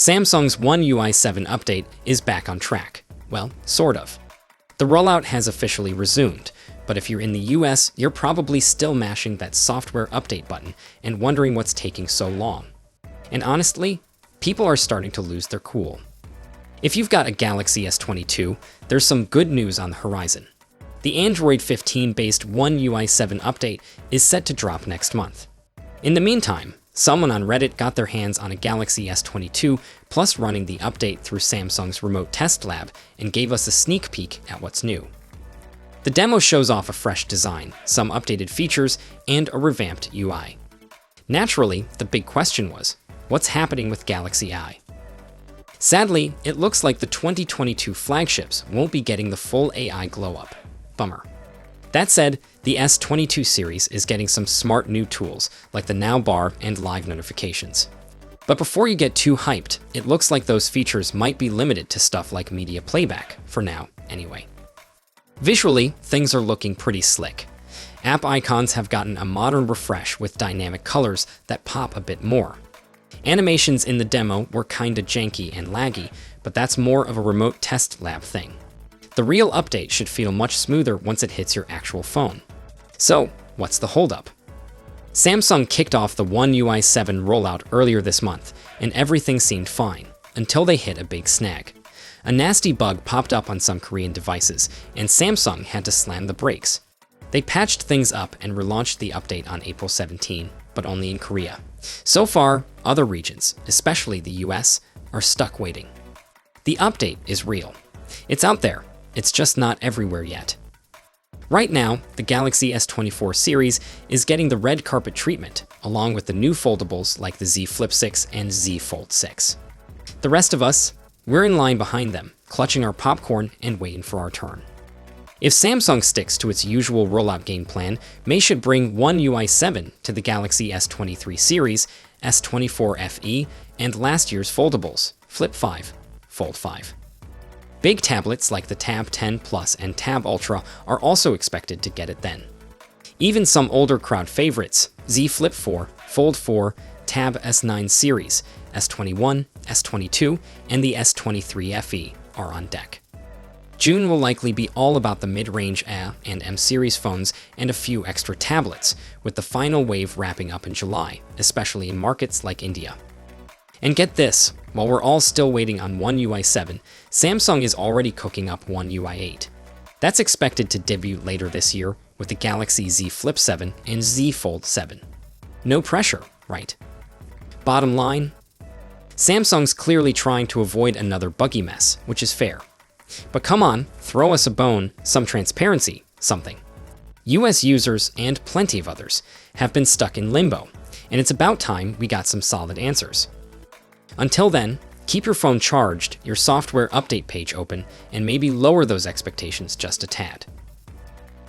Samsung's One UI 7 update is back on track. Well, sort of. The rollout has officially resumed, but if you're in the US, you're probably still mashing that software update button and wondering what's taking so long. And honestly, people are starting to lose their cool. If you've got a Galaxy S22, there's some good news on the horizon. The Android 15-based One UI 7 update is set to drop next month. In the meantime, someone on Reddit got their hands on a Galaxy S22 plus running the update through Samsung's remote test lab and gave us a sneak peek at what's new. The demo shows off a fresh design, some updated features, and a revamped UI. Naturally, the big question was, what's happening with Galaxy I? Sadly, it looks like the 2022 flagships won't be getting the full AI glow-up. Bummer. That said, the S22 series is getting some smart new tools like the Now bar and live notifications. But before you get too hyped, it looks like those features might be limited to stuff like media playback, for now, anyway. Visually, things are looking pretty slick. App icons have gotten a modern refresh with dynamic colors that pop a bit more. Animations in the demo were kinda janky and laggy, but that's more of a remote test lab thing. The real update should feel much smoother once it hits your actual phone. So, what's the holdup? Samsung kicked off the One UI 7 rollout earlier this month, and everything seemed fine, until they hit a big snag. A nasty bug popped up on some Korean devices, and Samsung had to slam the brakes. They patched things up and relaunched the update on April 17, but only in Korea. So far, other regions, especially the US, are stuck waiting. The update is real. It's out there. It's just not everywhere yet. Right now, the Galaxy S24 series is getting the red carpet treatment, along with the new foldables like the Z Flip 6 and Z Fold 6. The rest of us, we're in line behind them, clutching our popcorn and waiting for our turn. If Samsung sticks to its usual rollout game plan, May should bring One UI 7 to the Galaxy S23 series, S24 FE, and last year's foldables, Flip 5, Fold 5. Big tablets like the Tab 10 Plus and Tab Ultra are also expected to get it then. Even some older crowd favorites, Z Flip 4, Fold 4, Tab S9 series, S21, S22, and the S23 FE are on deck. June will likely be all about the mid-range A and M series phones and a few extra tablets, with the final wave wrapping up in July, especially in markets like India. And get this, while we're all still waiting on One UI 7, Samsung is already cooking up One UI 8. That's expected to debut later this year with the Galaxy Z Flip 7 and Z Fold 7. No pressure, right? Bottom line, Samsung's clearly trying to avoid another buggy mess, which is fair. But come on, throw us a bone, some transparency, something. US users, and plenty of others, have been stuck in limbo, and it's about time we got some solid answers. Until then, keep your phone charged, your software update page open, and maybe lower those expectations just a tad.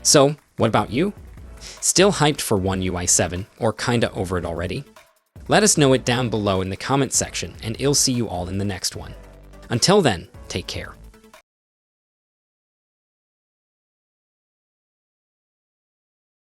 So, what about you? Still hyped for One UI 7, or kinda over it already? Let us know it down below in the comments section, and I'll see you all in the next one. Until then, take care.